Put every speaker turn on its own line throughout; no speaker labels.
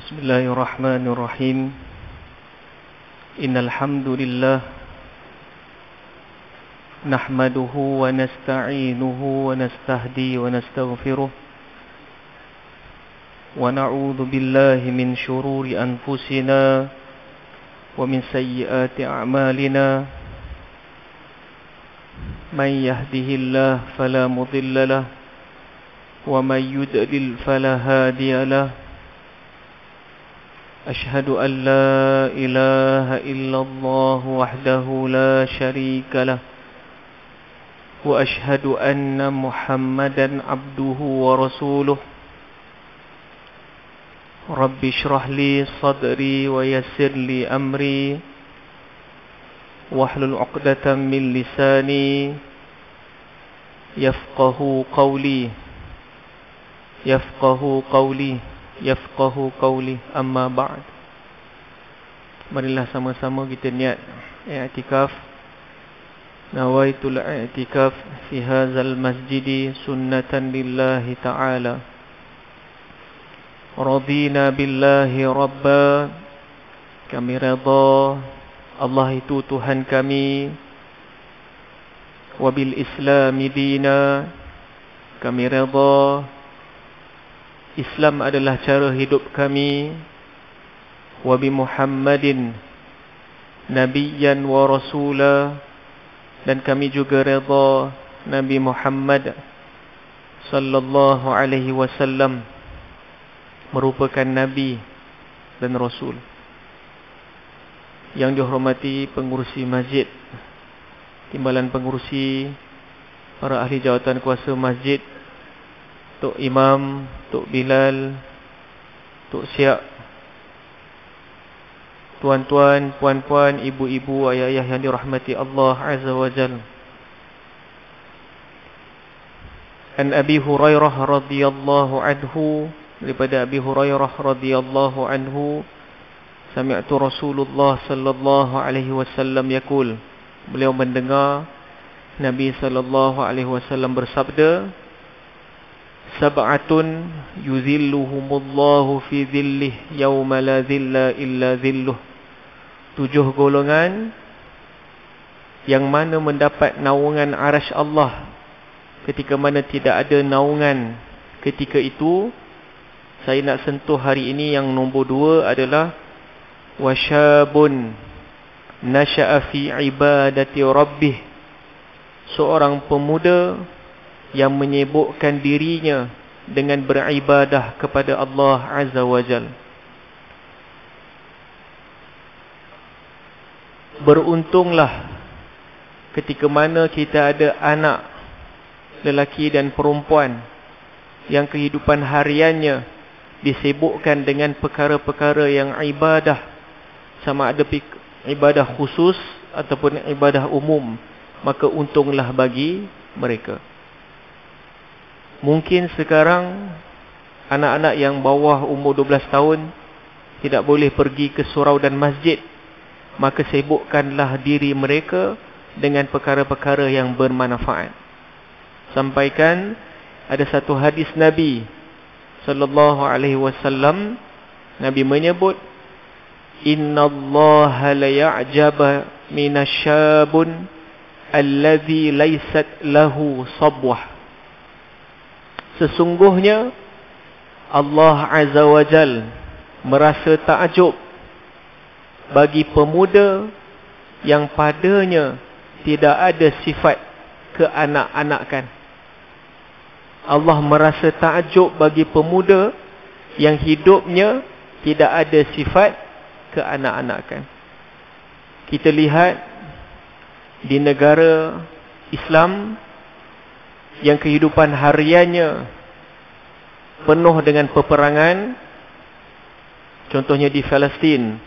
Bismillahirrahmanirrahim. Innal hamdalillah nahmaduhu wa nasta'inuhu wa nastahdi wa nastaghfiruh wa na'udzu billahi min shururi anfusina wa min sayyiati a'malina. Man yahdihillahu fala mudilla lahu wa man yudlil fala hadiya lahu. أشهد أن لا إله إلا الله وحده لا شريك له وأشهد أن محمدا عبده ورسوله. رب اشرح لي صدري ويسر لي أمري واحلل عقدة من لساني يفقه قولي amma ba'd. Marilah sama-sama kita niat i'tikaf. Nawaitul i'tikaf fi hadzal masjid sunnatan lillahi ta'ala. Radina billahi rabba. Kami redha Allah itu Tuhan kami. Wa bil islami dina. Kami redha Islam adalah cara hidup kami. Wa bi Muhammadin nabiyyan wa rasula. Dan kami juga redha Nabi Muhammad sallallahu alaihi wasallam merupakan nabi dan rasul. Yang dihormati pengurusi masjid, timbalan pengurusi, para ahli jawatan kuasa masjid, Tok Imam, Tok Bilal, Tok Siak, tuan-tuan, puan-puan, ibu-ibu, ayah-ayah yang dirahmati Allah Azza wa Jalla. An Abi Hurairah radhiyallahu anhu, daripada Abi Hurairah radhiyallahu anhu, sami'tu Rasulullah sallallahu alaihi wasallam yaqul, beliau mendengar Nabi sallallahu alaihi wasallam bersabda, Sab'atun yuzilluhumullahu fi zillih yawma la zilla illa zilluh. 7 golongan yang mana mendapat naungan arasy Allah ketika mana tidak ada naungan ketika itu. Saya nak sentuh hari ini yang nombor 2 adalah wasyabun nasha'a fi ibadati rabbih. Seorang pemuda yang menyibukkan dirinya dengan beribadah kepada Allah Azza wa Jal. Beruntunglah ketika mana kita ada anak lelaki dan perempuan yang kehidupan hariannya disibukkan dengan perkara-perkara yang ibadah, sama ada ibadah khusus ataupun ibadah umum, maka untunglah bagi mereka. Mungkin sekarang anak-anak yang bawah umur 12 tahun tidak boleh pergi ke surau dan masjid, maka sibukkanlah diri mereka dengan perkara-perkara yang bermanfaat. Sampaikan ada satu hadis Nabi sallallahu alaihi wasallam, Nabi menyebut, innallaha la ya'jaba minasyabun allazi laysat lahu sabwah. Sesungguhnya Allah Azza wa Jal merasa takjub bagi pemuda yang padanya tidak ada sifat keanak-anakan. Allah merasa takjub bagi pemuda yang hidupnya tidak ada sifat keanak-anakan. Kita lihat di negara Islam yang kehidupan hariannya penuh dengan peperangan, contohnya di Palestin,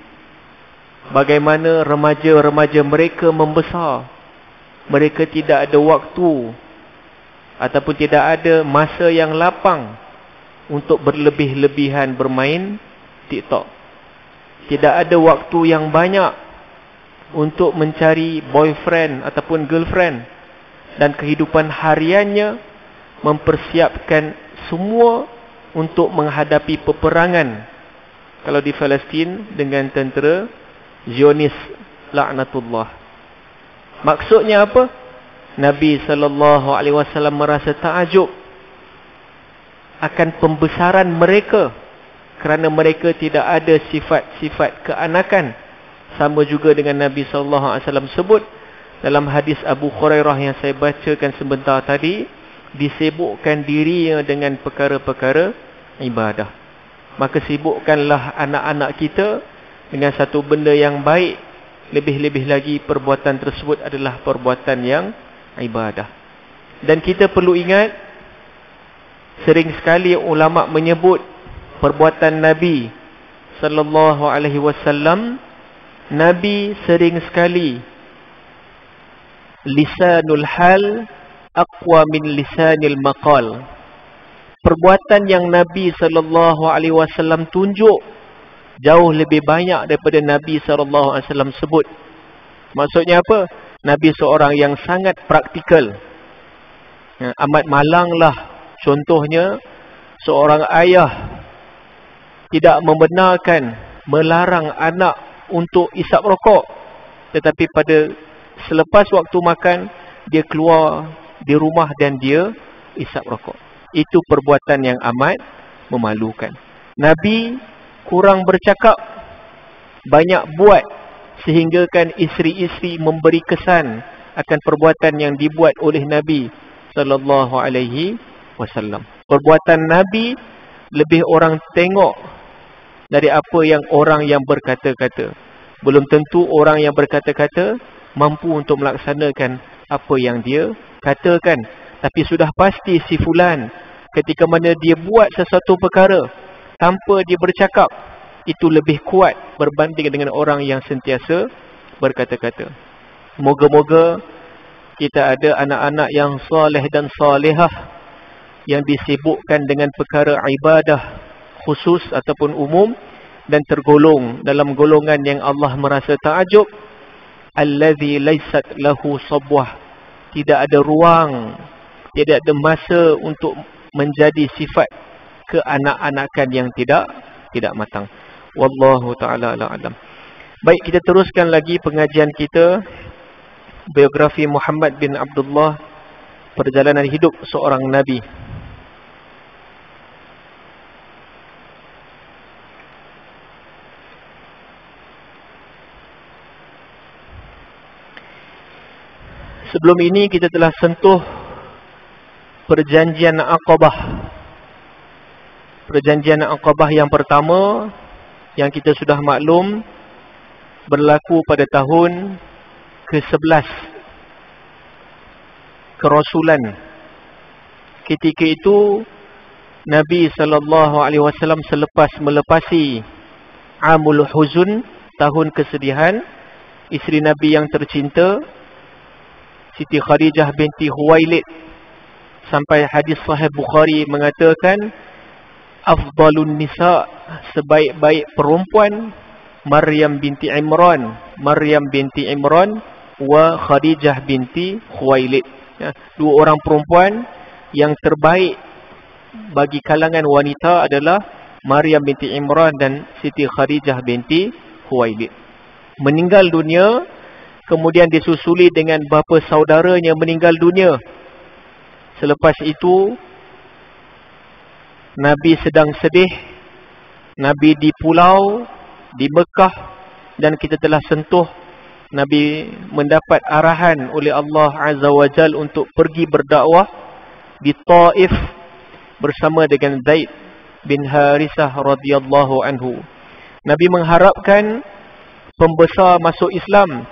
bagaimana remaja-remaja mereka membesar. Mereka tidak ada waktu ataupun tidak ada masa yang lapang untuk berlebih-lebihan bermain TikTok. Tidak ada waktu yang banyak untuk mencari boyfriend ataupun girlfriend. Dan kehidupan hariannya mempersiapkan semua untuk menghadapi peperangan Kalau di Palestin dengan tentera Zionis laknatullah. Maksudnya apa? Nabi SAW merasa takjub akan pembesaran mereka kerana mereka tidak ada sifat-sifat keanakan. Sama juga dengan Nabi SAW sebut dalam hadis Abu Hurairah yang saya bacakan sebentar tadi, disibukkan dirinya dengan perkara-perkara ibadah. Maka sibukkanlah anak-anak kita dengan satu benda yang baik. Lebih-lebih lagi perbuatan tersebut adalah perbuatan yang ibadah. Dan kita perlu ingat, sering sekali ulama menyebut perbuatan Nabi sallallahu alaihi wasallam, Nabi sering sekali lisanul hal aqwa min lisanil maqal. Perbuatan yang Nabi sallallahu alaihi wasallam tunjuk jauh lebih banyak daripada Nabi sallallahu alaihi wasallam sebut. Maksudnya apa? Nabi seorang yang sangat praktikal. Amat malanglah contohnya seorang ayah tidak membenarkan, melarang anak untuk isap rokok, tetapi pada selepas waktu makan dia keluar di rumah dan dia isap rokok. Itu perbuatan yang amat memalukan. Nabi kurang bercakap, banyak buat, sehinggakan isteri-isteri memberi kesan akan perbuatan yang dibuat oleh Nabi sallallahu alaihi wasallam. Perbuatan Nabi lebih orang tengok dari apa yang orang yang berkata-kata. Belum tentu orang yang berkata-kata mampu untuk melaksanakan apa yang dia katakan. Tapi sudah pasti si fulan ketika mana dia buat sesuatu perkara tanpa dia bercakap, itu lebih kuat berbanding dengan orang yang sentiasa berkata-kata. Moga-moga kita ada anak-anak yang soleh dan solehah yang disibukkan dengan perkara ibadah khusus ataupun umum dan tergolong dalam golongan yang Allah merasa takjub, allazi laysat lahu sabwah, tidak ada ruang, tidak ada masa untuk menjadi sifat keanak-anakan yang tidak matang. Wallahu ta'ala a'lam. Baik, kita teruskan lagi pengajian kita, biografi Muhammad bin Abdullah, perjalanan hidup seorang Nabi. Sebelum ini kita telah sentuh perjanjian Aqabah. Perjanjian Aqabah yang pertama yang kita sudah maklum berlaku pada tahun ke-11 kerasulan. Ketika itu Nabi SAW selepas melepasi Amul Huzun, tahun kesedihan, isteri Nabi yang tercinta Siti Khadijah binti Khuwailid, sampai hadis Sahih Bukhari mengatakan afdalun nisa, sebaik-baik perempuan, Maryam binti Imran wa Khadijah binti Khuwailid. Ya, dua orang perempuan yang terbaik bagi kalangan wanita adalah Maryam binti Imran dan Siti Khadijah binti Khuwailid. Meninggal dunia, kemudian disusuli dengan bapa saudaranya meninggal dunia. Selepas itu Nabi sedang sedih. Nabi di pulau, di Mekah, dan kita telah sentuh Nabi mendapat arahan oleh Allah Azza wa Jal untuk pergi berdakwah di Taif bersama dengan Zaid bin Harisah radhiyallahu anhu. Nabi mengharapkan pembesar masuk Islam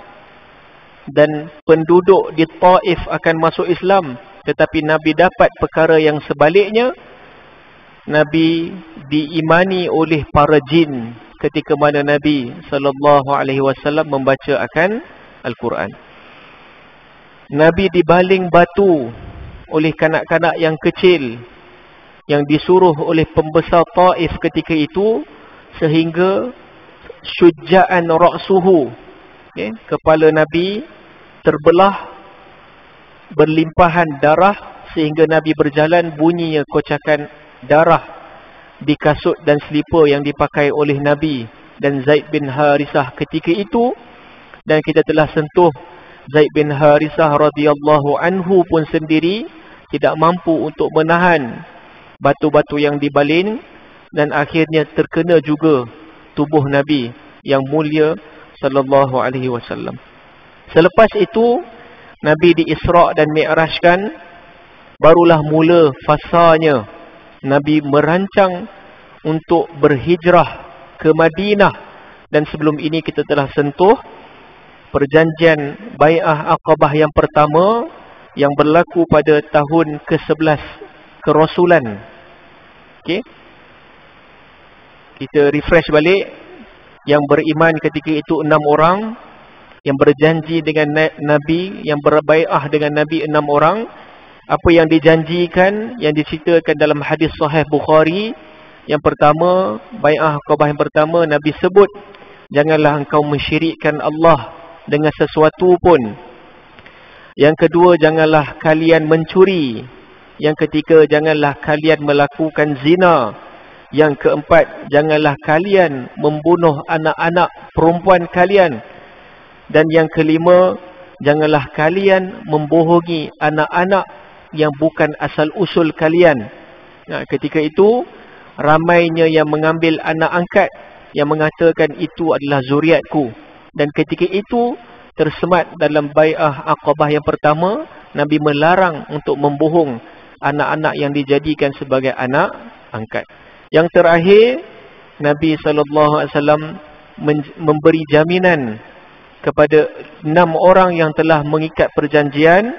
dan penduduk di Taif akan masuk Islam, tetapi Nabi dapat perkara yang sebaliknya. Nabi diimani oleh para jin ketika mana Nabi SAW membaca akan Al-Quran. Nabi dibaling batu oleh kanak-kanak yang kecil yang disuruh oleh pembesar Taif ketika itu, sehingga syujja'an ra'suhu, kepala Nabi terbelah, berlimpahan darah, sehingga Nabi berjalan bunyinya kocakan darah di kasut dan selipar yang dipakai oleh Nabi dan Zaid bin Harisah ketika itu. Dan kita telah sentuh Zaid bin Harisah radhiyallahu anhu pun sendiri tidak mampu untuk menahan batu-batu yang dibalin, dan akhirnya terkena juga tubuh Nabi yang mulia sallallahu alaihi wasallam. Selepas itu Nabi di-Isra' dan Mi'rajkan, barulah mula fasanya Nabi merancang untuk berhijrah ke Madinah. Dan sebelum ini kita telah sentuh perjanjian Bai'ah Aqabah yang pertama yang berlaku pada tahun ke-11 kerasulan. Okey. Kita refresh balik. Yang beriman ketika itu 6 orang, yang berjanji dengan Nabi, yang berbai'ah dengan Nabi 6 orang. Apa yang dijanjikan, yang diceritakan dalam hadis Sahih Bukhari. Yang pertama, Bai'ah Aqabah yang pertama, Nabi sebut, janganlah engkau mensyirikkan Allah dengan sesuatu pun. Yang kedua, janganlah kalian mencuri. Yang ketiga, janganlah kalian melakukan zina. Yang keempat, janganlah kalian membunuh anak-anak perempuan kalian. Dan yang kelima, janganlah kalian membohongi anak-anak yang bukan asal usul kalian. Nah, ketika itu ramainya yang mengambil anak angkat yang mengatakan itu adalah zuriatku. Dan ketika itu tersemat dalam Bai'ah Aqabah yang pertama, Nabi melarang untuk membohong anak-anak yang dijadikan sebagai anak angkat. Yang terakhir, Nabi SAW memberi jaminan kepada 6 orang yang telah mengikat perjanjian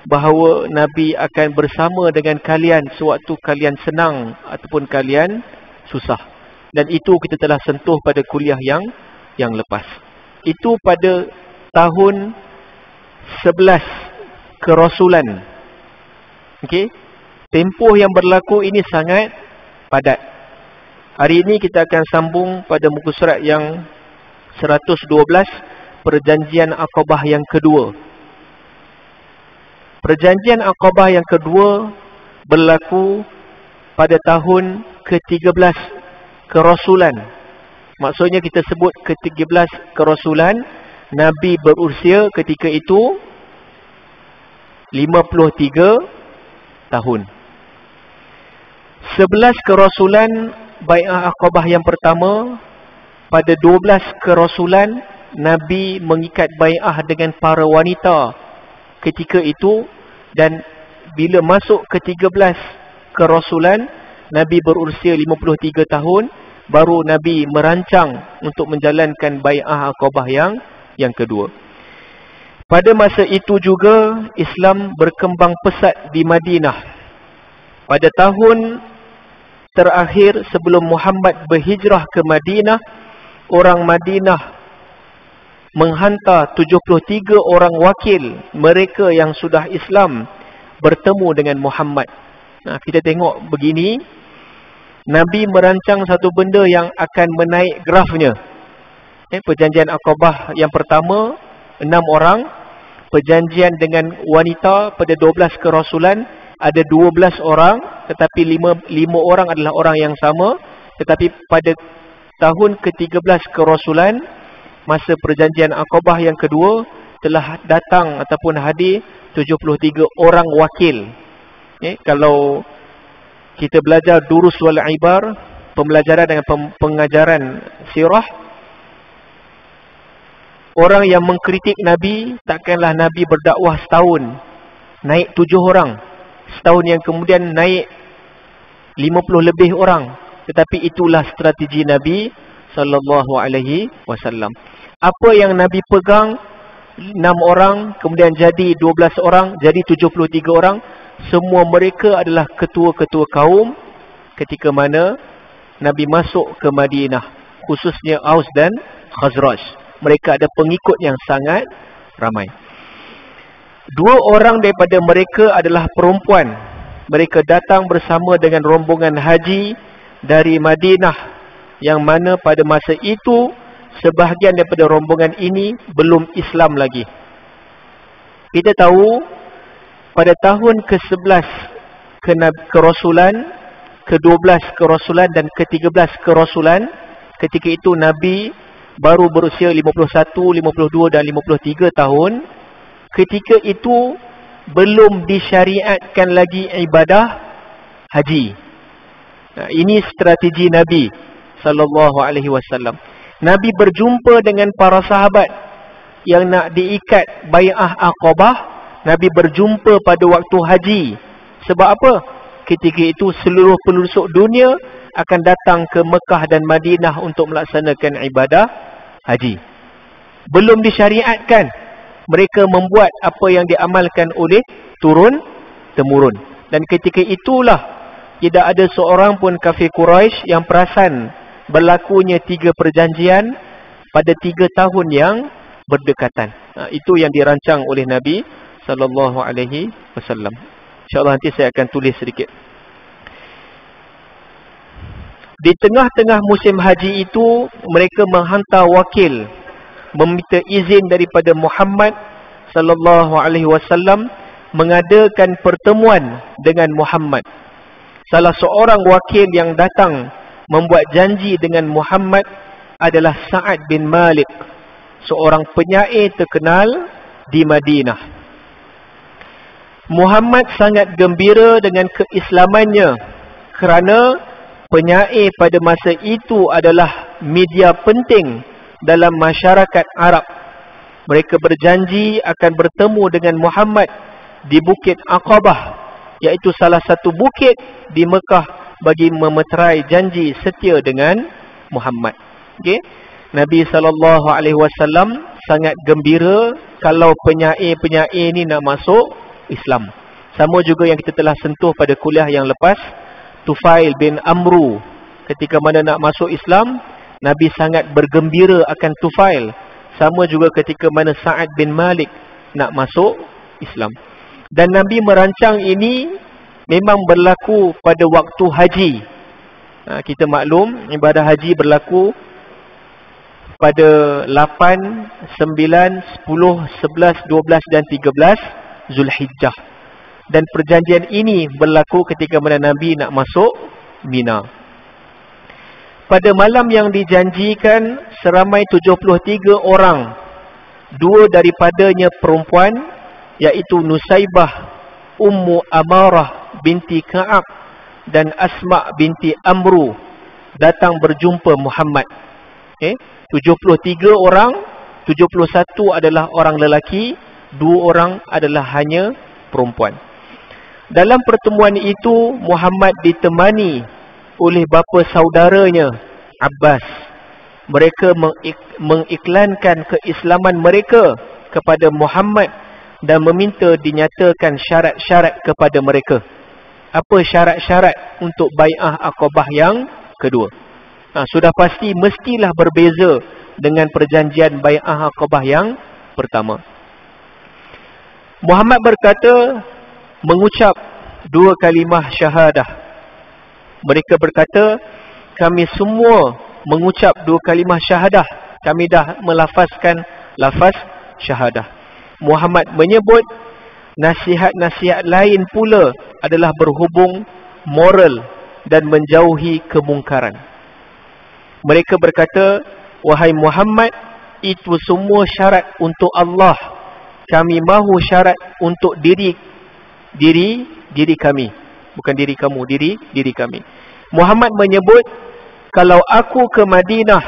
bahawa Nabi akan bersama dengan kalian sewaktu kalian senang ataupun kalian susah. Dan itu kita telah sentuh pada kuliah yang lepas. Itu pada tahun 11 kerasulan. Okey. Tempoh yang berlaku ini sangat padat. Hari ini kita akan sambung pada muka surat yang 112, perjanjian Aqabah yang kedua. Perjanjian Aqabah yang kedua berlaku pada tahun ke-13 kerasulan. Maksudnya kita sebut ke-13 kerasulan, Nabi berusia ketika itu 53 tahun. 11 kerasulan Bai'ah Aqabah yang pertama, pada 12 kerasulan Nabi mengikat bai'ah dengan para wanita ketika itu. Dan bila masuk ke 13 kerasulan, Nabi berusia 53 tahun, baru Nabi merancang untuk menjalankan Bai'ah Aqabah yang kedua. Pada masa itu juga Islam berkembang pesat di Madinah. Pada tahun terakhir sebelum Muhammad berhijrah ke Madinah, orang Madinah menghantar 73 orang wakil mereka yang sudah Islam bertemu dengan Muhammad. Nah, kita tengok begini, Nabi merancang satu benda yang akan menaik grafnya. Perjanjian Aqabah yang pertama 6 orang, perjanjian dengan wanita pada 12 kerasulan ada 12 orang, tetapi 5 orang adalah orang yang sama. Tetapi pada tahun ke-13 kerasulan, masa perjanjian Aqabah yang kedua, telah datang ataupun hadir 73 orang wakil. Kalau kita belajar durus wal ibar, pembelajaran dengan pengajaran sirah, orang yang mengkritik Nabi, takkanlah Nabi berdakwah setahun naik 7 orang, setahun yang kemudian naik 50 lebih orang. Tetapi itulah strategi Nabi sallallahu alaihi wasallam. Apa yang Nabi pegang 6 orang, kemudian jadi 12 orang, jadi 73 orang, semua mereka adalah ketua-ketua kaum ketika mana Nabi masuk ke Madinah, khususnya Aus dan Khazraj. Mereka ada pengikut yang sangat ramai. 2 orang daripada mereka adalah perempuan. Mereka datang bersama dengan rombongan haji dari Madinah, yang mana pada masa itu sebahagian daripada rombongan ini belum Islam lagi. Kita tahu pada tahun ke-11 kerasulan, ke-12 kerasulan dan ke-13 kerasulan. Ketika itu Nabi baru berusia 51, 52 dan 53 tahun. Ketika itu belum disyariatkan lagi ibadah haji. Nah, ini strategi Nabi sallallahu alaihi wasallam. Nabi berjumpa dengan para sahabat yang nak diikat bai'ah Aqabah. Nabi berjumpa pada waktu haji. Sebab apa? Ketika itu seluruh penduduk dunia akan datang ke Mekah dan Madinah untuk melaksanakan ibadah haji. Belum disyariatkan. Mereka membuat apa yang diamalkan oleh turun-temurun. Dan ketika itulah tidak ada seorang pun kafir Quraisy yang perasan berlakunya 3 perjanjian pada 3 tahun yang berdekatan. Itu yang dirancang oleh Nabi sallallahu alaihi wasallam. InsyaAllah nanti saya akan tulis sedikit. Di tengah-tengah musim haji itu, mereka menghantar wakil meminta izin daripada Muhammad sallallahu alaihi wasallam mengadakan pertemuan dengan Muhammad. Salah seorang wakil yang datang membuat janji dengan Muhammad adalah Sa'ad bin Malik, seorang penyair terkenal di Madinah. Muhammad sangat gembira dengan keislamannya kerana penyair pada masa itu adalah media penting dalam masyarakat Arab. Mereka berjanji akan bertemu dengan Muhammad di Bukit Aqabah, iaitu salah satu bukit di Mekah, bagi memeterai janji setia dengan Muhammad. Okay? Nabi SAW sangat gembira kalau penyair-penyair ni nak masuk Islam. Sama juga yang kita telah sentuh pada kuliah yang lepas, Tufail bin Amru. Ketika mana nak masuk Islam, Nabi sangat bergembira akan Tufail. Sama juga ketika mana Sa'ad bin Malik nak masuk Islam. Dan Nabi merancang ini memang berlaku pada waktu haji. Kita maklum, ibadah haji berlaku pada 8, 9, 10, 11, 12 dan 13 Zulhijjah. Dan perjanjian ini berlaku ketika mana Nabi nak masuk Mina. Pada malam yang dijanjikan, seramai 73 orang, 2 daripadanya perempuan, iaitu Nusaibah Ummu Amarah binti Ka'ab dan Asma binti Amru, datang berjumpa Muhammad. 73 orang, 71 adalah orang lelaki, 2 orang adalah hanya perempuan. Dalam pertemuan itu, Muhammad ditemani oleh bapa saudaranya Abbas. Mereka mengiklankan keislaman mereka kepada Muhammad dan meminta dinyatakan syarat-syarat kepada mereka. Apa syarat-syarat untuk bai'ah Aqabah yang kedua? Sudah pasti mestilah berbeza dengan perjanjian bai'ah Aqabah yang pertama. Muhammad berkata, mengucap 2 kalimah syahadah. Mereka berkata, kami semua mengucap 2 kalimah syahadah. Kami dah melafazkan lafaz syahadah. Muhammad menyebut nasihat-nasihat lain pula adalah berhubung moral dan menjauhi kemungkaran. Mereka berkata, wahai Muhammad, itu semua syarat untuk Allah. Kami mahu syarat untuk diri kami. Bukan diri kamu, diri kami. Muhammad menyebut, kalau aku ke Madinah,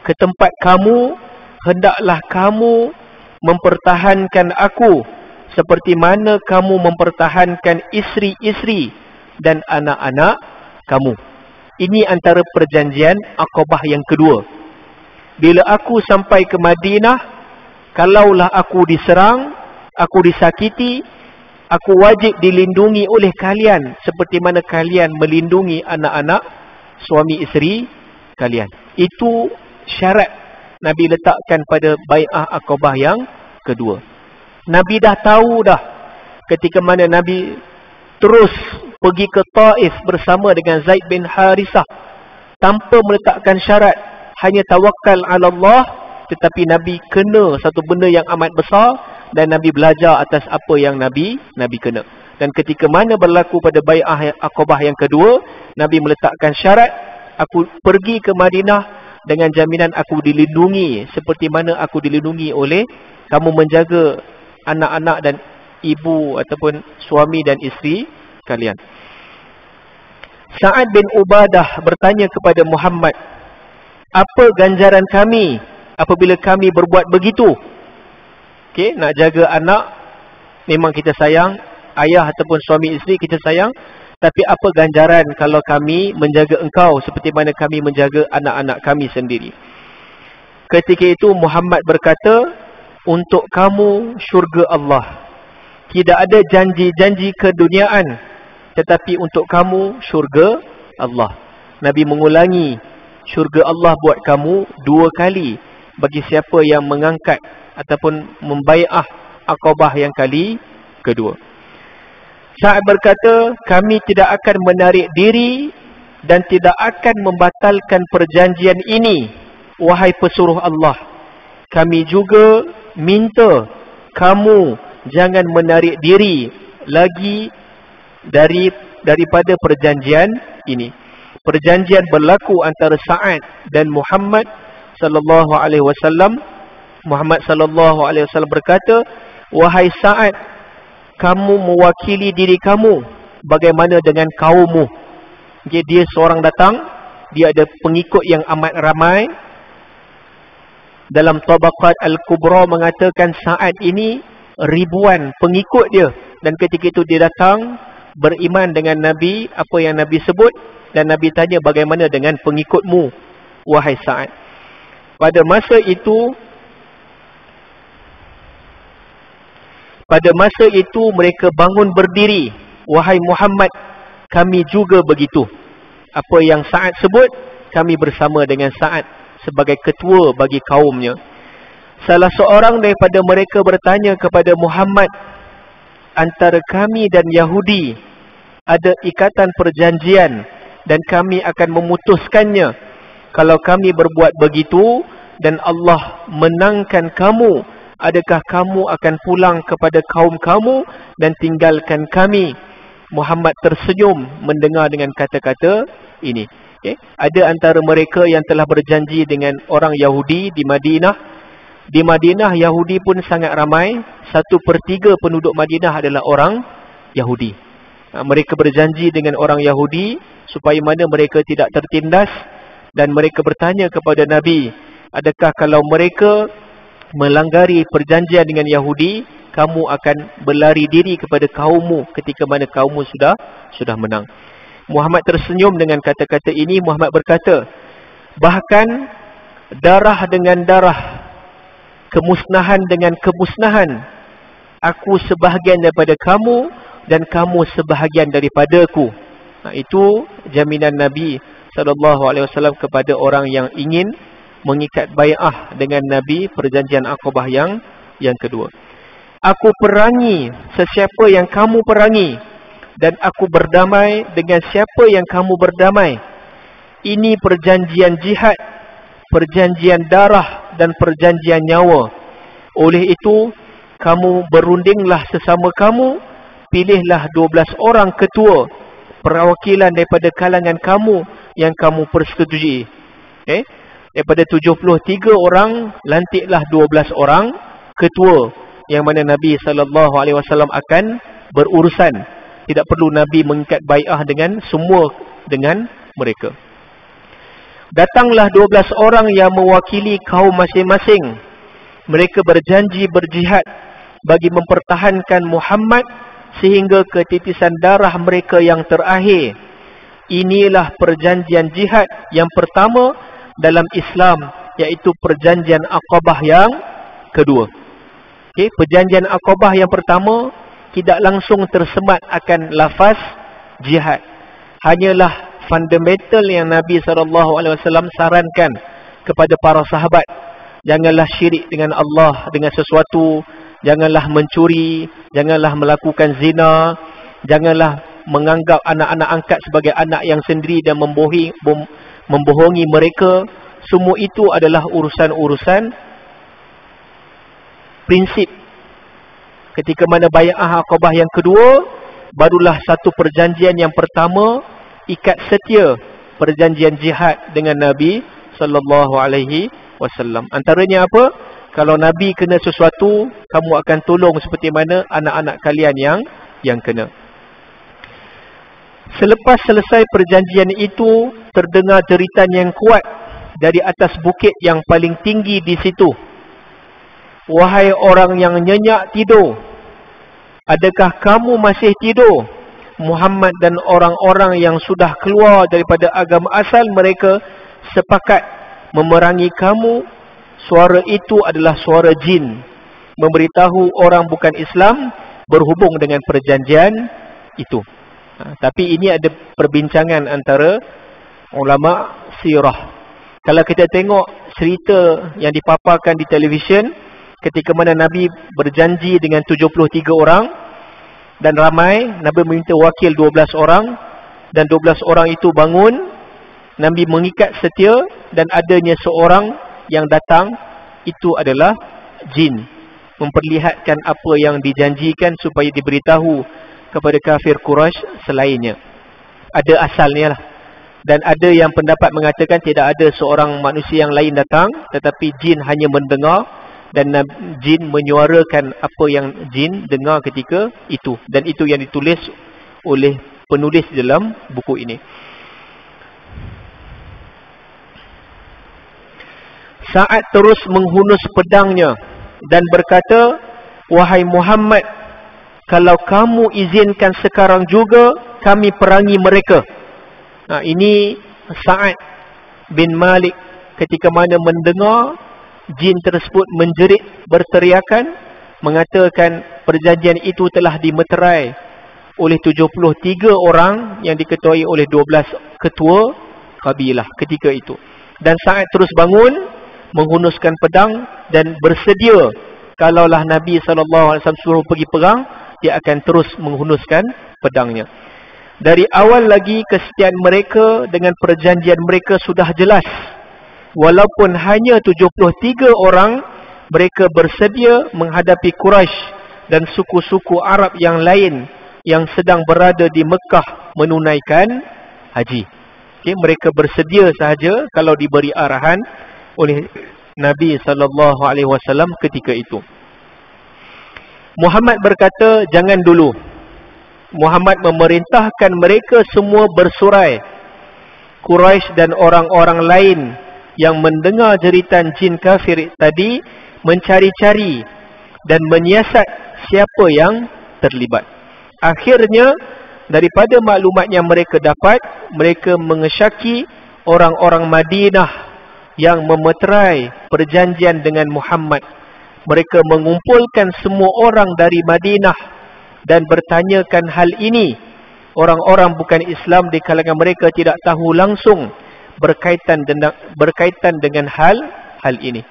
ke tempat kamu, hendaklah kamu mempertahankan aku seperti mana kamu mempertahankan isteri-isteri dan anak-anak kamu. Ini antara perjanjian Aqabah yang kedua. Bila aku sampai ke Madinah, kalaulah aku diserang, aku disakiti, aku wajib dilindungi oleh kalian seperti mana kalian melindungi anak-anak suami isteri kalian. Itu syarat Nabi letakkan pada bai'ah Aqabah yang kedua. Nabi dah tahu dah ketika mana Nabi terus pergi ke Taif bersama dengan Zaid bin Harisah tanpa meletakkan syarat, hanya tawakal ala Allah, tetapi Nabi kena satu benda yang amat besar dan Nabi belajar atas apa yang Nabi kena. Dan ketika mana berlaku pada bai'ah Aqabah yang kedua, Nabi meletakkan syarat, aku pergi ke Madinah dengan jaminan aku dilindungi seperti mana aku dilindungi oleh kamu menjaga anak-anak dan ibu ataupun suami dan isteri kalian. Sa'ad bin Ubadah bertanya kepada Muhammad, apa ganjaran kami apabila kami berbuat begitu? Okey, nak jaga anak memang kita sayang, ayah ataupun suami isteri kita sayang, tapi apa ganjaran kalau kami menjaga engkau seperti mana kami menjaga anak-anak kami sendiri? Ketika itu Muhammad berkata, untuk kamu syurga Allah. Tidak ada janji-janji keduniaan, tetapi untuk kamu syurga Allah. Nabi mengulangi syurga Allah buat kamu 2 kali bagi siapa yang mengangkat ataupun membai'ah Aqabah yang kali kedua. Sa'ad berkata, kami tidak akan menarik diri dan tidak akan membatalkan perjanjian ini, wahai pesuruh Allah. Kami juga minta kamu jangan menarik diri lagi daripada perjanjian ini. Perjanjian berlaku antara Sa'ad dan Muhammad sallallahu alaihi wasallam. Muhammad sallallahu alaihi wasallam berkata, wahai Sa'ad, kamu mewakili diri kamu bagaimana dengan kaummu. Okay, dia seorang datang, dia ada pengikut yang amat ramai. Dalam Tabaqat Al-Kubra mengatakan Sa'ad ini ribuan pengikut dia. Dan ketika itu dia datang beriman dengan Nabi, apa yang Nabi sebut. Dan Nabi tanya, bagaimana dengan pengikutmu, wahai Sa'ad? Pada masa itu mereka bangun berdiri, wahai Muhammad, kami juga begitu. Apa yang Sa'ad sebut, kami bersama dengan Sa'ad sebagai ketua bagi kaumnya. Salah seorang daripada mereka bertanya kepada Muhammad, antara kami dan Yahudi ada ikatan perjanjian dan kami akan memutuskannya. Kalau kami berbuat begitu dan Allah menangkan kamu, adakah kamu akan pulang kepada kaum kamu dan tinggalkan kami? Muhammad tersenyum mendengar dengan kata-kata ini. Okay. Ada antara mereka yang telah berjanji dengan orang Yahudi di Madinah. Di Madinah Yahudi pun sangat ramai. 1/3 penduduk Madinah adalah orang Yahudi. Mereka berjanji dengan orang Yahudi supaya mana mereka tidak tertindas. Dan mereka bertanya kepada Nabi, adakah kalau mereka melanggari perjanjian dengan Yahudi, kamu akan berlari diri kepada kaummu ketika mana kaummu sudah menang? Muhammad tersenyum dengan kata-kata ini. Muhammad berkata, bahkan darah dengan darah, kemusnahan dengan kemusnahan, aku sebahagian daripada kamu dan kamu sebahagian daripadaku. Itu jaminan Nabi SAW kepada orang yang ingin mengikat bai'ah dengan Nabi, perjanjian Aqabah yang kedua. Aku perangi sesiapa yang kamu perangi, dan aku berdamai dengan siapa yang kamu berdamai. Ini perjanjian jihad, perjanjian darah dan perjanjian nyawa. Oleh itu, kamu berundinglah sesama kamu, pilihlah 12 orang ketua, perwakilan daripada kalangan kamu yang kamu persetujui. Okay? Daripada 73 orang, lantiklah 12 orang ketua yang mana Nabi SAW akan berurusan. Tidak perlu Nabi mengikat bai'ah dengan semua dengan mereka. Datanglah 12 orang yang mewakili kaum masing-masing. Mereka berjanji berjihad bagi mempertahankan Muhammad sehingga ketitisan darah mereka yang terakhir. Inilah perjanjian jihad yang pertama dalam Islam, iaitu perjanjian Aqabah yang kedua. Okay, perjanjian Aqabah yang pertama tidak langsung tersemat akan lafaz jihad. Hanyalah fundamental yang Nabi SAW sarankan kepada para sahabat. Janganlah syirik dengan Allah dengan sesuatu. Janganlah mencuri. Janganlah melakukan zina. Janganlah menganggap anak-anak angkat sebagai anak yang sendiri dan membohongi mereka. Semua itu adalah urusan-urusan prinsip. Ketika mana bai'ah Aqabah yang kedua, barulah satu perjanjian yang pertama, ikat setia perjanjian jihad dengan Nabi sallallahu alaihi wasallam. Antaranya apa? Kalau Nabi kena sesuatu, kamu akan tolong seperti mana anak-anak kalian yang kena. Selepas selesai perjanjian itu, terdengar jeritan yang kuat dari atas bukit yang paling tinggi di situ. Wahai orang yang nyenyak tidur, adakah kamu masih tidur? Muhammad dan orang-orang yang sudah keluar daripada agama asal mereka sepakat memerangi kamu. Suara itu adalah suara jin, memberitahu orang bukan Islam berhubung dengan perjanjian itu. Tapi ini ada perbincangan antara ulama sirah. Kalau kita tengok cerita yang dipaparkan di televisyen, ketika mana Nabi berjanji dengan 73 orang dan ramai, Nabi meminta wakil 12 orang dan 12 orang itu bangun, Nabi mengikat setia dan adanya seorang yang datang, itu adalah jin, memperlihatkan apa yang dijanjikan supaya diberitahu kepada kafir Quraisy selainnya. Ada asalnya lah. Dan ada yang pendapat mengatakan tidak ada seorang manusia yang lain datang, tetapi jin hanya mendengar dan jin menyuarakan apa yang jin dengar ketika itu. Dan itu yang ditulis oleh penulis dalam buku ini. Sa'ad terus menghunus pedangnya dan berkata, wahai Muhammad, kalau kamu izinkan sekarang juga, kami perangi mereka. Ini Sa'ad bin Malik ketika mana mendengar jin tersebut menjerit berteriakan, mengatakan perjanjian itu telah dimeterai oleh 73 orang yang diketuai oleh 12 ketua kabilah ketika itu. Dan Sa'ad terus bangun, menghunuskan pedang dan bersedia kalaulah Nabi SAW suruh pergi perang, dia akan terus menghunuskan pedangnya. Dari awal lagi kesetiaan mereka dengan perjanjian mereka sudah jelas. Walaupun hanya 73 orang, mereka bersedia menghadapi Quraisy dan suku-suku Arab yang lain yang sedang berada di Mekah menunaikan haji. Okay, mereka bersedia sahaja kalau diberi arahan oleh Nabi SAW ketika itu. Muhammad berkata, jangan dulu. Muhammad memerintahkan mereka semua bersurai. Quraisy dan orang-orang lain yang mendengar jeritan jin kafir tadi mencari-cari dan menyiasat siapa yang terlibat. Akhirnya, daripada maklumat yang mereka dapat, mereka mengesyaki orang-orang Madinah yang memeterai perjanjian dengan Muhammad. Mereka mengumpulkan semua orang dari Madinah dan bertanyakan hal ini. Orang-orang bukan Islam di kalangan mereka tidak tahu langsung berkaitan dengan hal ini.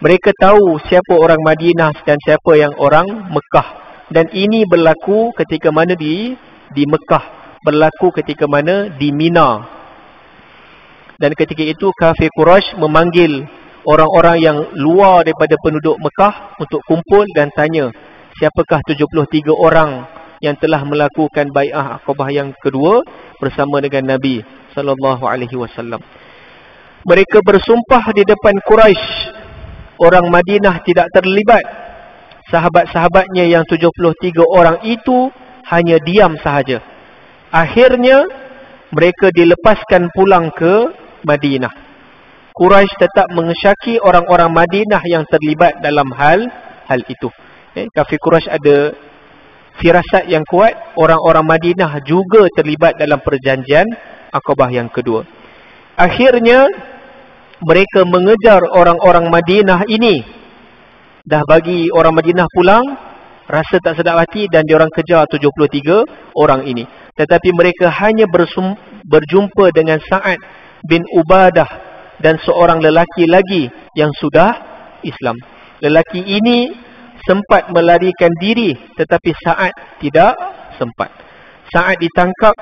Mereka tahu siapa orang Madinah dan siapa yang orang Mekah. Dan ini berlaku ketika mana di Mekah, berlaku ketika mana di Mina. Dan ketika itu kafir Quraisy memanggil orang-orang yang luar daripada penduduk Mekah untuk kumpul dan tanya, siapakah 73 orang yang telah melakukan bai'ah Aqabah yang kedua bersama dengan Nabi SAW. Mereka bersumpah di depan Quraisy, orang Madinah tidak terlibat. Sahabat-sahabatnya yang 73 orang itu hanya diam sahaja. Akhirnya mereka dilepaskan pulang ke Madinah. Quraisy tetap mengesyaki orang-orang Madinah yang terlibat dalam hal itu. Kafir Quraisy ada firasat yang kuat, orang-orang Madinah juga terlibat dalam perjanjian Aqabah yang kedua. Akhirnya mereka mengejar orang-orang Madinah ini. Dah bagi orang Madinah pulang, rasa tak sedap hati dan diorang kejar 73 orang ini. Tetapi mereka hanya berjumpa dengan Sa'ad bin Ubadah dan seorang lelaki lagi yang sudah Islam. Lelaki ini sempat melarikan diri, tetapi Sa'ad tidak sempat. Sa'ad ditangkap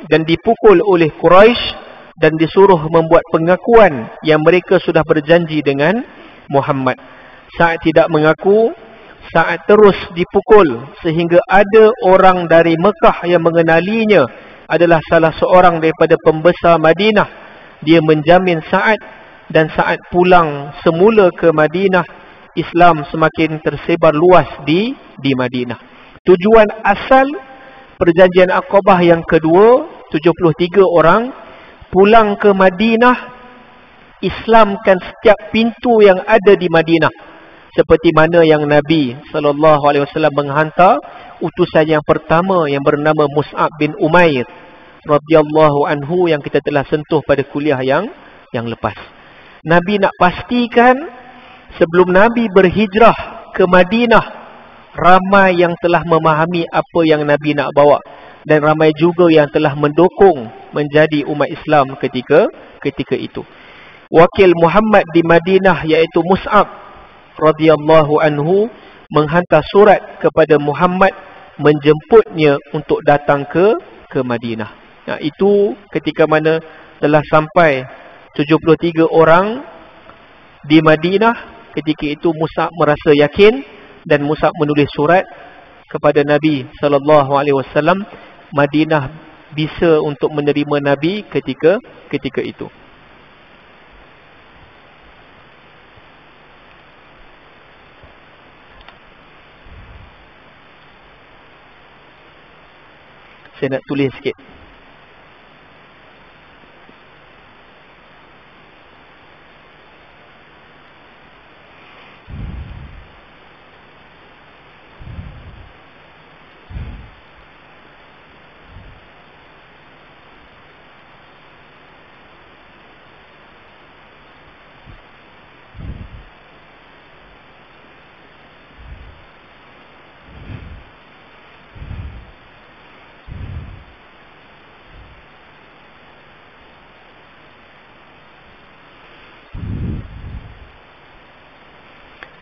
dan dipukul oleh Quraisy dan disuruh membuat pengakuan yang mereka sudah berjanji dengan Muhammad. Sa'ad tidak mengaku saat terus dipukul sehingga ada orang dari Mekah yang mengenalinya adalah salah seorang daripada pembesar Madinah. Dia menjamin Sa'ad, dan Sa'ad pulang semula ke Madinah. Islam semakin tersebar luas di Madinah. Tujuan asal perjanjian Aqabah yang kedua, 73 orang pulang ke Madinah, Islamkan setiap pintu yang ada di Madinah, seperti mana yang Nabi SAW menghantar utusan yang pertama yang bernama Mus'ab bin Umair radhiyallahu anhu yang kita telah sentuh pada kuliah yang lepas. Nabi nak pastikan sebelum Nabi berhijrah ke Madinah, ramai yang telah memahami apa yang Nabi nak bawa, dan ramai juga yang telah mendukung menjadi umat Islam ketika itu. Wakil Muhammad di Madinah iaitu Mus'ab radhiyallahu anhu menghantar surat kepada Muhammad menjemputnya untuk datang ke Madinah. Nah, itu ketika mana telah sampai 73 orang di Madinah. Ketika itu Mus'ab merasa yakin dan Mus'ab menulis surat kepada Nabi SAW. Madinah bisa untuk menerima Nabi ketika itu. Saya nak tulis sikit.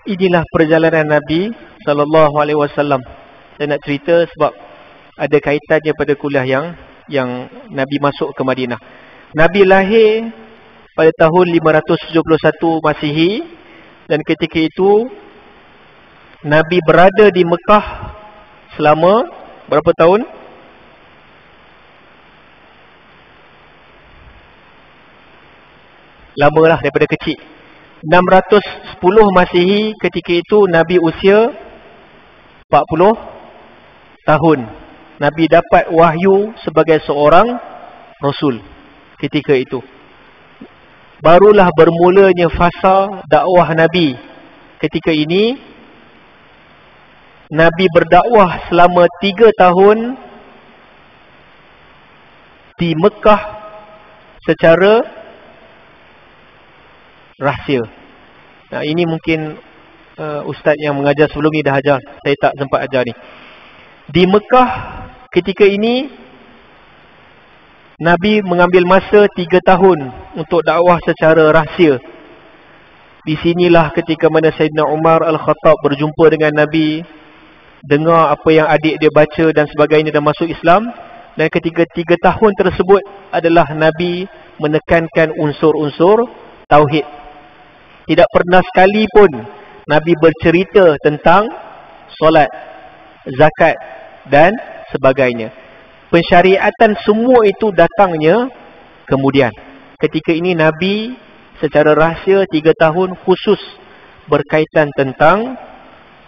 Inilah perjalanan Nabi SAW. Saya nak cerita sebab ada kaitannya pada kuliah yang Nabi masuk ke Madinah. Nabi lahir pada tahun 571 Masihi, dan ketika itu Nabi berada di Mekah selama berapa tahun? Lamalah daripada kecil. 610 Masihi, ketika itu Nabi usia 40 tahun. Nabi dapat wahyu sebagai seorang Rasul ketika itu. Barulah bermulanya fasa dakwah Nabi. Ketika ini Nabi berdakwah selama 3 tahun di Mekah secara rahsia. Nah, ini mungkin ustaz yang mengajar sebelum ni dah ajar. Saya tak sempat ajar ni. Di Mekah ketika ini Nabi mengambil masa 3 tahun untuk dakwah secara rahsia. Di sinilah ketika mana Sayyidina Umar Al-Khattab berjumpa dengan Nabi, dengar apa yang adik dia baca dan sebagainya, dan masuk Islam. Dan ketika 3 tahun tersebut adalah Nabi menekankan unsur-unsur tauhid. Tidak pernah sekali pun Nabi bercerita tentang solat, zakat dan sebagainya. Pensyariatan semua itu datangnya kemudian. Ketika ini Nabi secara rahsia 3 tahun khusus berkaitan tentang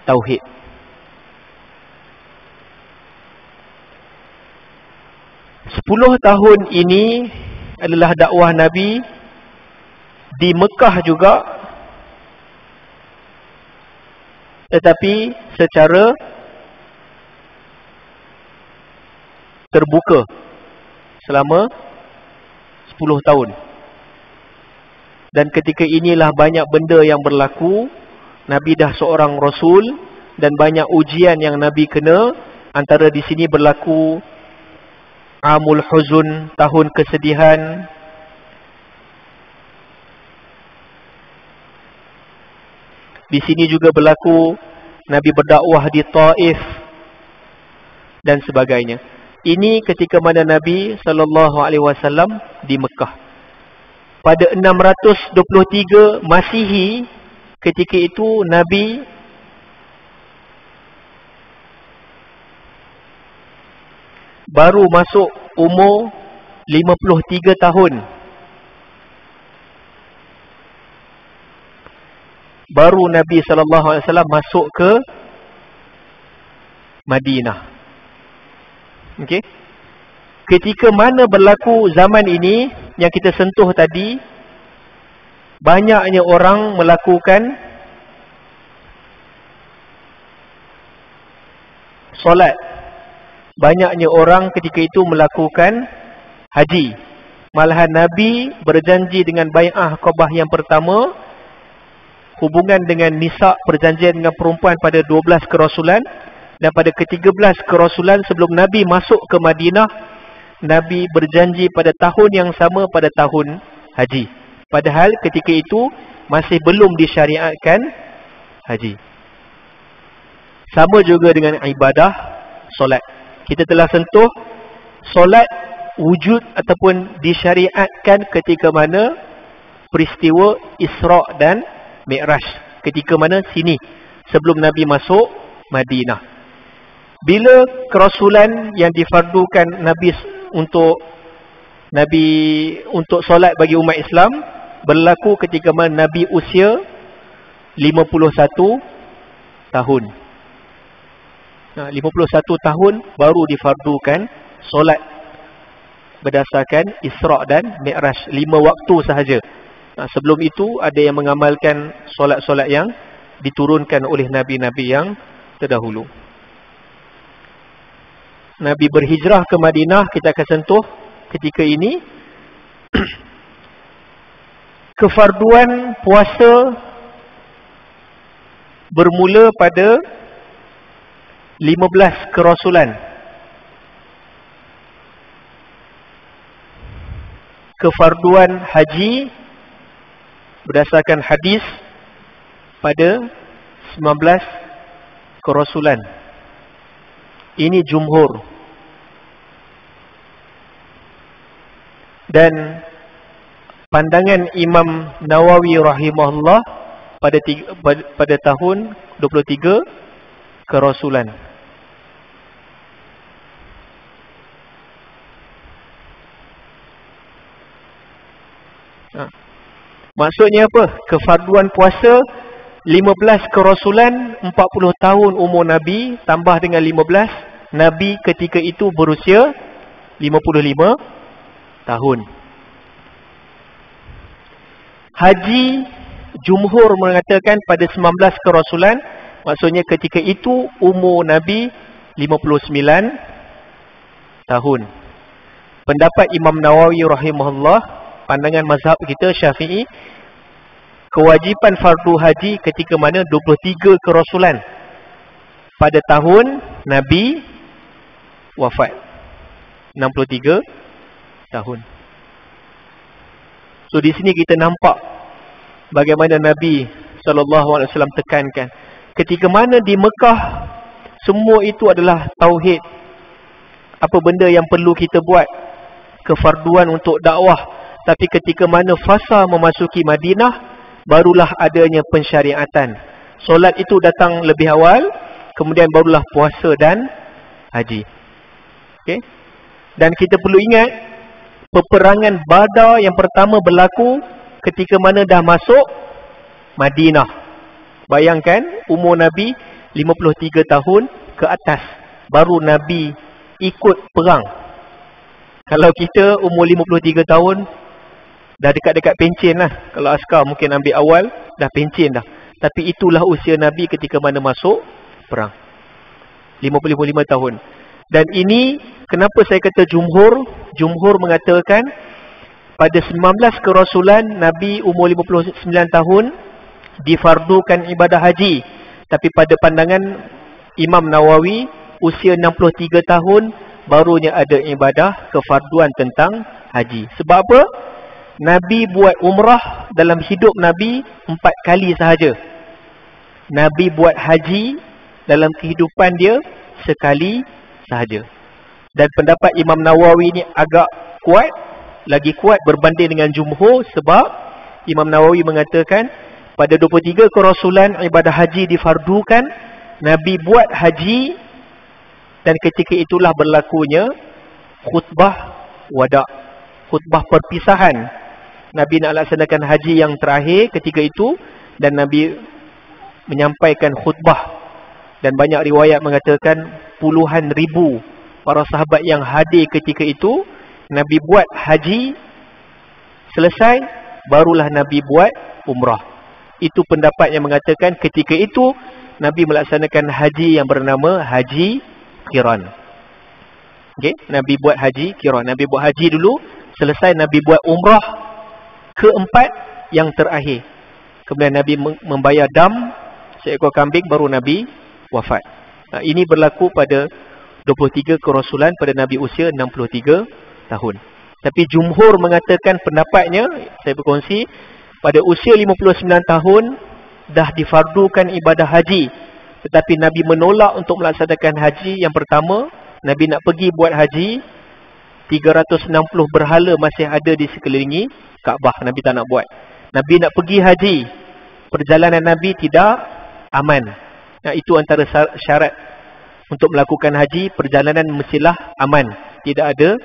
tauhid. Sepuluh tahun ini adalah dakwah Nabi di Mekah juga, tetapi secara terbuka selama 10 tahun. Dan ketika inilah banyak benda yang berlaku. Nabi dah seorang Rasul dan banyak ujian yang Nabi kena. Antara di sini berlaku Amul Huzun, tahun kesedihan. Di sini juga berlaku Nabi berdakwah di Taif dan sebagainya. Ini ketika mana Nabi SAW di Mekah. Pada 623 Masihi, ketika itu Nabi baru masuk umur 53 tahun. Baru Nabi SAW masuk ke Madinah. Okey. Ketika mana berlaku zaman ini yang kita sentuh tadi, banyaknya orang melakukan solat. Banyaknya orang ketika itu melakukan haji. Malahan Nabi berjanji dengan bai'ah Aqabah yang pertama, hubungan dengan nisa, perjanjian dengan perempuan pada 12 kerasulan, dan pada ke-13 kerasulan sebelum Nabi masuk ke Madinah, Nabi berjanji pada tahun yang sama pada tahun haji. Padahal ketika itu masih belum disyariatkan haji. Sama juga dengan ibadah solat. Kita telah sentuh solat wujud ataupun disyariatkan ketika mana peristiwa Isra' dan Mi'raj. Ketika mana? Sini, sebelum Nabi masuk Madinah. Bila kerasulan yang difardukan Nabi untuk solat bagi umat Islam berlaku ketika mana Nabi usia 51 tahun. 51 tahun baru difardukan solat berdasarkan Isra' dan Mi'raj. 5 waktu sahaja. Sebelum itu ada yang mengamalkan solat-solat yang diturunkan oleh Nabi-Nabi yang terdahulu. Nabi berhijrah ke Madinah, kita akan sentuh ketika ini. Kefarduan puasa bermula pada 15 kerasulan. Kefarduan haji berdasarkan hadis pada 19 kerasulan. Ini jumhur. Dan pandangan Imam Nawawi rahimahullah pada tahun 23 kerasulan. Maksudnya apa? Kefarduan puasa 15 kerasulan, 40 tahun umur Nabi tambah dengan 15, Nabi ketika itu berusia 55 tahun. Haji jumhur mengatakan pada 19 kerasulan, maksudnya ketika itu umur Nabi 59 tahun. Pendapat Imam Nawawi rahimahullah, pandangan mazhab kita Syafi'i, kewajipan fardu haji ketika mana 23 kerasulan pada tahun Nabi wafat, 63 tahun. So di sini kita nampak bagaimana Nabi SAW tekankan, ketika mana di Mekah semua itu adalah tauhid, apa benda yang perlu kita buat, kefarduan untuk dakwah. Tapi ketika mana fasa memasuki Madinah, barulah adanya pensyariatan. Solat itu datang lebih awal, kemudian barulah puasa dan haji. Okay? Dan kita perlu ingat, peperangan Badar yang pertama berlaku ketika mana dah masuk Madinah. Bayangkan, umur Nabi 53 tahun ke atas, baru Nabi ikut perang. Kalau kita umur 53 tahun, dah dekat-dekat pencen lah. Kalau askar mungkin ambil awal, dah pencen dah. Tapi itulah usia Nabi ketika mana masuk perang. 55 tahun. Dan ini, kenapa saya kata jumhur? Jumhur mengatakan, pada 19 kerasulan, Nabi umur 59 tahun, difardukan ibadah haji. Tapi pada pandangan Imam Nawawi, usia 63 tahun, barunya ada ibadah kefarduan tentang haji. Sebab apa? Nabi buat umrah dalam hidup Nabi 4 kali sahaja. Nabi buat haji dalam kehidupan dia sekali sahaja. Dan pendapat Imam Nawawi ni agak kuat, lagi kuat berbanding dengan jumhur, sebab Imam Nawawi mengatakan pada 23 kerasulan ibadah haji difardukan, Nabi buat haji, dan ketika itulah berlakunya khutbah wada', khutbah perpisahan. Nabi nak laksanakan haji yang terakhir ketika itu, dan Nabi menyampaikan khutbah. Dan banyak riwayat mengatakan puluhan ribu para sahabat yang hadir ketika itu. Nabi buat haji, selesai, barulah Nabi buat umrah. Itu pendapat yang mengatakan ketika itu Nabi melaksanakan haji yang bernama haji qiran. Okay? Nabi buat haji qiran. Nabi buat haji dulu, selesai Nabi buat umrah keempat yang terakhir. Kemudian Nabi membayar dam seekor kambing, baru Nabi wafat. Ini berlaku pada 23 kerasulan pada Nabi usia 63 tahun. Tapi jumhur mengatakan pendapatnya, saya berkongsi, pada usia 59 tahun dah difardukan ibadah haji. Tetapi Nabi menolak untuk melaksanakan haji yang pertama. Nabi nak pergi buat haji, 360 berhala masih ada di sekelilingi Kaabah. Nabi tak nak buat. Nabi nak pergi haji, perjalanan Nabi tidak aman. Itu antara syarat untuk melakukan haji, perjalanan mestilah aman, tidak ada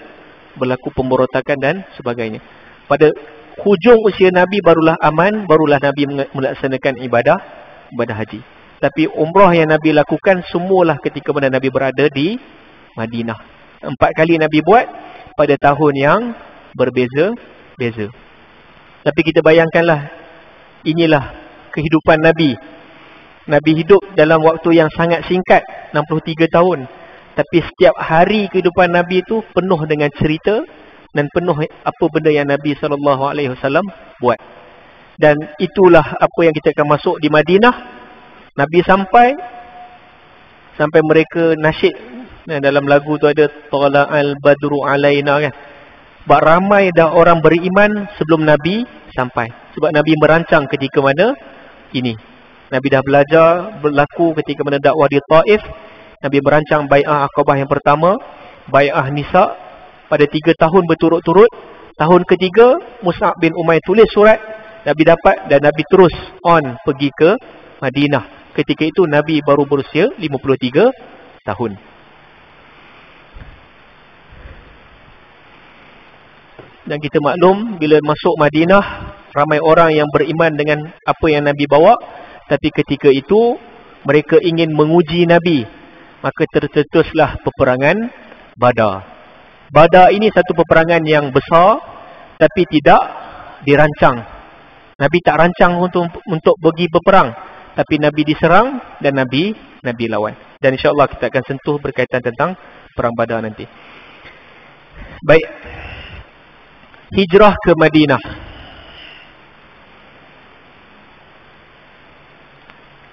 berlaku pemberontakan dan sebagainya. Pada hujung usia Nabi barulah aman, barulah Nabi melaksanakan ibadah haji. Tapi umrah yang Nabi lakukan semualah ketika mana Nabi berada di Madinah. 4 kali Nabi buat pada tahun yang berbeza-beza. Tapi kita bayangkanlah, inilah kehidupan Nabi. Nabi hidup dalam waktu yang sangat singkat, 63 tahun. Tapi setiap hari kehidupan Nabi itu penuh dengan cerita dan penuh apa benda yang Nabi SAW buat. Dan itulah apa yang kita akan masuk di Madinah. Nabi sampai mereka nasyid. Dalam lagu tu ada Tala'al Badru Alaina kan. Ramai dah orang beriman sebelum Nabi sampai. Sebab Nabi merancang ketika mana ini. Nabi dah belajar berlaku ketika mana dakwah di Taif. Nabi merancang bai'ah Aqabah yang pertama, bai'ah Nisa pada 3 tahun berturut-turut. Tahun ketiga, Mus'ab bin Umair tulis surat, Nabi dapat, dan Nabi terus on pergi ke Madinah. Ketika itu Nabi baru berusia 53 tahun. Dan kita maklum, bila masuk Madinah, ramai orang yang beriman dengan apa yang Nabi bawa. Tapi ketika itu mereka ingin menguji Nabi, maka tercetuslah peperangan Badar. Badar ini satu peperangan yang besar, tapi tidak dirancang. Nabi tak rancang untuk pergi berperang, tapi Nabi diserang dan Nabi lawan. Dan insya-Allah kita akan sentuh berkaitan tentang perang Badar nanti. Baik. Hijrah ke Madinah.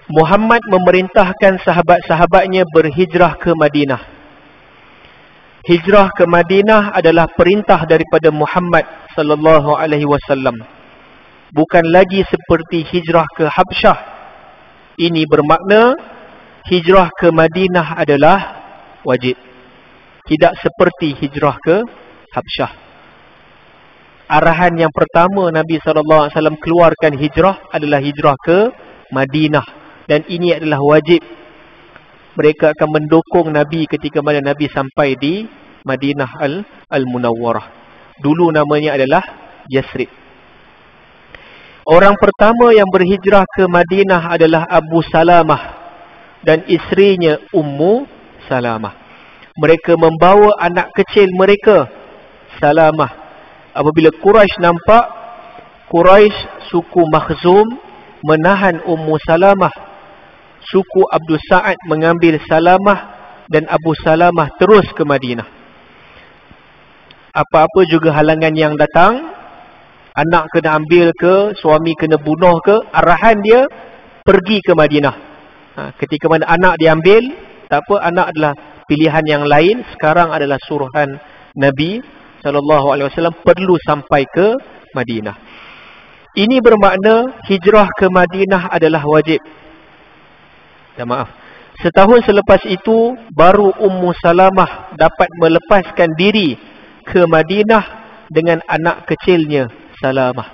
Muhammad memerintahkan sahabat-sahabatnya berhijrah ke Madinah. Hijrah ke Madinah adalah perintah daripada Muhammad sallallahu alaihi wasallam. Bukan lagi seperti hijrah ke Habsyah. Ini bermakna hijrah ke Madinah adalah wajib. Tidak seperti hijrah ke Habsyah. Arahan yang pertama Nabi sallallahu alaihi wasallam keluarkan hijrah adalah hijrah ke Madinah. Dan ini adalah wajib. Mereka akan mendukung Nabi ketika mana Nabi sampai di Madinah Al-Munawwarah. Dulu namanya adalah Yasrib. Orang pertama yang berhijrah ke Madinah adalah Abu Salamah dan isterinya Ummu Salamah. Mereka membawa anak kecil mereka, Salamah. Apabila Quraisy nampak, Quraisy suku Makhzum menahan Ummu Salamah. Suku Abdul Sa'ad mengambil Salamah dan Abu Salamah terus ke Madinah. Apa-apa juga halangan yang datang, anak kena ambil ke, suami kena bunuh ke, arahan dia pergi ke Madinah. Ketika mana anak diambil, tak apa, anak adalah pilihan yang lain. Sekarang adalah suruhan Nabi SAW perlu sampai ke Madinah. Ini bermakna hijrah ke Madinah adalah wajib. Setahun selepas itu baru Ummu Salamah dapat melepaskan diri ke Madinah dengan anak kecilnya Salamah.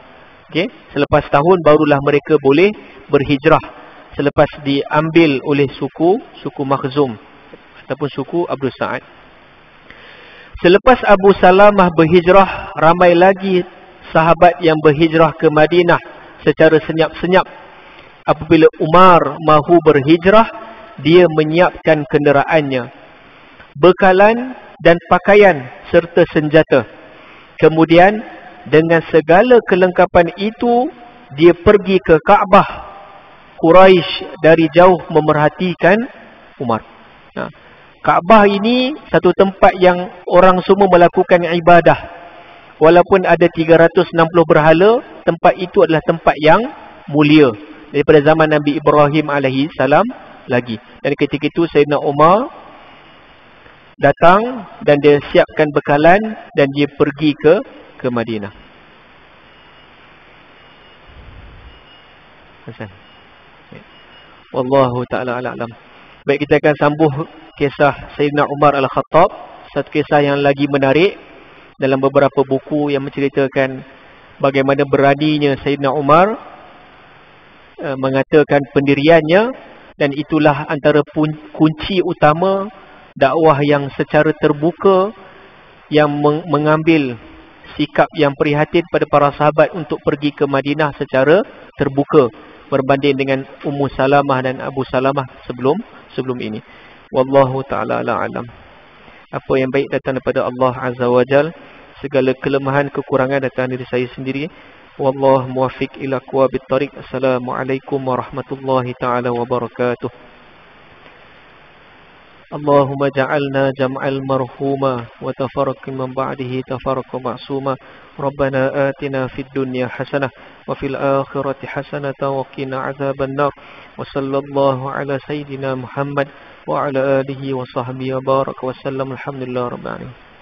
Okay? Selepas tahun barulah mereka boleh berhijrah, selepas diambil oleh suku Makhzum ataupun suku Abdul Sa'ad. Selepas Abu Salamah berhijrah, ramai lagi sahabat yang berhijrah ke Madinah secara senyap-senyap. Apabila Umar mahu berhijrah, dia menyiapkan kenderaannya, bekalan dan pakaian serta senjata. Kemudian dengan segala kelengkapan itu, dia pergi ke Kaabah. Quraisy dari jauh memerhatikan Umar. Kaabah ini satu tempat yang orang semua melakukan ibadah. Walaupun ada 360 berhala, tempat itu adalah tempat yang mulia daripada zaman Nabi Ibrahim alaihi salam lagi. Dan ketika itu Sayyidina Umar datang dan dia siapkan bekalan dan dia pergi ke Madinah. Wallahu ta'ala a'lam. Baik, kita akan sambung kisah Sayyidina Umar Al-Khattab. Satu kisah yang lagi menarik dalam beberapa buku yang menceritakan bagaimana beraninya Sayyidina Umar mengatakan pendiriannya. Dan itulah antara kunci utama dakwah yang secara terbuka, yang mengambil sikap yang prihatin pada para sahabat untuk pergi ke Madinah secara terbuka, berbanding dengan Ummu Salamah dan Abu Salamah sebelum ini. Wallahu ta'ala a'lam. Apa yang baik datang daripada Allah Azza wa Jal. Segala kelemahan, kekurangan datang dari saya sendiri. Wallahu muwaffiq ila aqwabit thariq. Assalamualaikum warahmatullahi ta'ala wabarakatuh. اللهم اجعلنا جمعا مرحوما وتفرقا من بعده تفرقا معصوما ربنا آتنا في الدنيا حسنة وفي الآخرة حسنة وقنا عذاب النار وصلى الله على سيدنا محمد وعلى آله وصحبه وبارك وسلم الحمد لله رب العالمين.